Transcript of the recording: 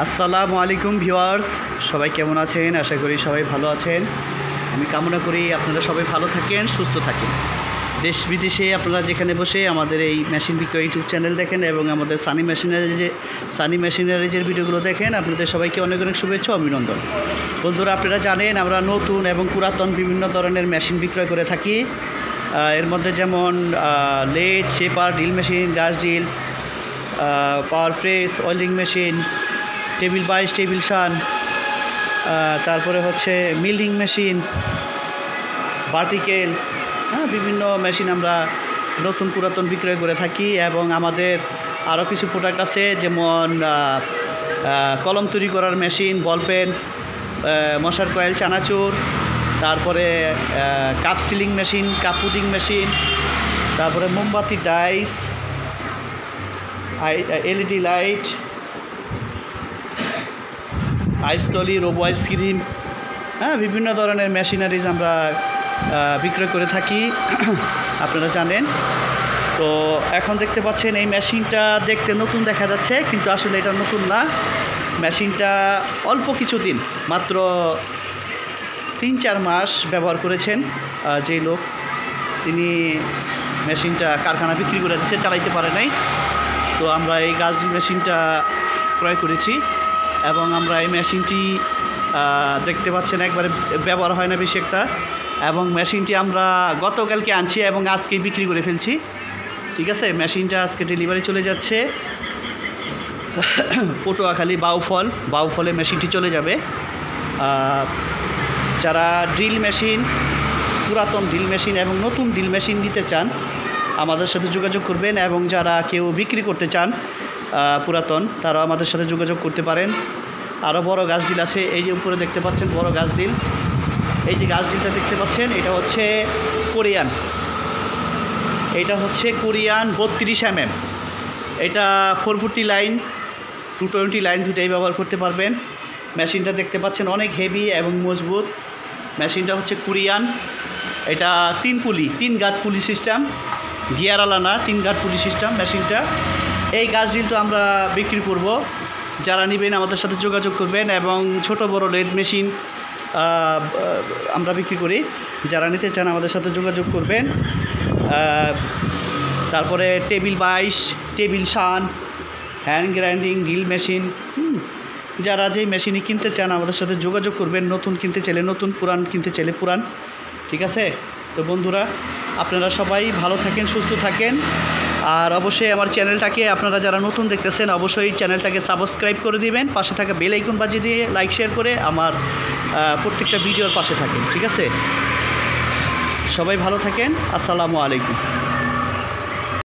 আসসালামু আলাইকুম ভিউয়ার্স, সবাই কেমন আছেন? আশা করি সবাই ভালো আছেন। আমি কামনা করি আপনারা সবাই ভালো থাকেন, সুস্থ থাকেন। দেশ বিদেশে আপনারা যেখানে বসে আমাদের এই মেশিন বিক্রয় ইউটিউব চ্যানেল দেখেন এবং আমাদের সানি মেশিনারিজের ভিডিওগুলো দেখেন, আপনাদের সবাইকে অনেক অনেক শুভেচ্ছা অভিনন্দন। বন্ধুরা, আপনারা জানেন আমরা নতুন এবং পুরাতন বিভিন্ন ধরনের মেশিন বিক্রয় করে থাকি। এর মধ্যে যেমন লেজ, শেপার, ড্রিল মেশিন, গাছ drill, power press, welding machine, table vice, table শান, তারপরে হচ্ছে মিলিং মেশিন, ভার্টিক্যাল, বিভিন্ন মেশিন আমরা নতুন পুরাতন বিক্রয় করে থাকি। এবং আমাদের আরও কিছু প্রোডাক্ট আছে, যেমন কলম তৈরি করার মেশিন, বল পেন, মশার কয়েল, চানাচুর, তারপরে cup sealing machine, cup pudding machine, তারপরে মোমবাতি ডাইস, এলইডি লাইট, আইসটলি, রোবো আইসক্রিম, বিভিন্ন ধরনের মেশিনারিজ আমরা বিক্রয় করে থাকি, আপনারা জানেন। তো এখন দেখতে পাচ্ছেন এই মেশিনটা দেখতে নতুন দেখা যাচ্ছে, কিন্তু আসলে এটা নতুন না। মেশিনটা অল্প কিছুদিন, মাত্র 3-4 মাস ব্যবহার করেছেন যেই লোক, তিনি মেশিনটা কারখানা বিক্রি করে দিচ্ছে, চালাইতে পারে নাই। তো আমরা এই গাছ মেশিনটা ক্রয় করেছি এবং আমরা এই মেশিনটি দেখতে পাচ্ছেন একবারে ব্যবহার হয় না বেশি একটা, এবং মেশিনটি আমরা গতকালকে আনছি এবং আজকেই বিক্রি করে ফেলছি। ঠিক আছে, মেশিনটা আজকে ডেলিভারি চলে যাচ্ছে পটুয়াখালী বাউফলে মেশিনটি চলে যাবে। যারা ড্রিল মেশিন, পুরাতন ড্রিল মেশিন এবং নতুন ড্রিল মেশিন নিতে চান আমাদের সাথে যোগাযোগ করবেন, এবং যারা কেউ বিক্রি করতে চান পুরাতন, তারাও আমাদের সাথে যোগাযোগ করতে পারেন। আরও বড় গাছ ডিল আছে, এই যে উপরে দেখতে পাচ্ছেন বড় গাছ ডিল, এই যে গাছ ডিলটা দেখতে পাচ্ছেন, এটা হচ্ছে কোরিয়ান, 32 mm। এটা 440 লাইন, 220 লাইন দুটাই ব্যবহার করতে পারবেন। মেশিনটা দেখতে পাচ্ছেন অনেক হেভি এবং মজবুত। মেশিনটা হচ্ছে কোরিয়ান, এটা 3 গার্ড পুলি সিস্টেম, গিয়ার আলানা 3 গার্ড পুলি সিস্টেম মেশিনটা। এই গাছ ডিলটা আমরা বিক্রি করব, যারা নেবেন আমাদের সাথে যোগাযোগ করবেন। এবং ছোট বড় লেদ মেশিন আমরা বিক্রি করি, যারা নিতে চান আমাদের সাথে যোগাযোগ করবেন। তারপরে টেবিল বাইস, টেবিল শান, হ্যান্ড গ্রাইন্ডিং, ড্রিল মেশিন, যারা যেই মেশিনই কিনতে চান আমাদের সাথে যোগাযোগ করবেন। নতুন কিনতে চাইলে নতুন, পুরান কিনতে চাইলে পুরান। ঠিক আছে, তো বন্ধুরা, আপনারা সবাই ভালো থাকেন, সুস্থ থাকেন। আর অবশ্যই আমার চ্যানেলটাকে আপনারা যারা নতুন দেখতেছেন অবশ্যই চ্যানেলটাকে সাবস্ক্রাইব করে দিবেন, পাশে থাকা বেল আইকন বাজিয়ে দিয়ে লাইক শেয়ার করে আমার প্রত্যেকটা ভিডিওর পাশে থাকেন। ঠিক আছে, সবাই ভালো থাকেন। আসসালামু আলাইকুম।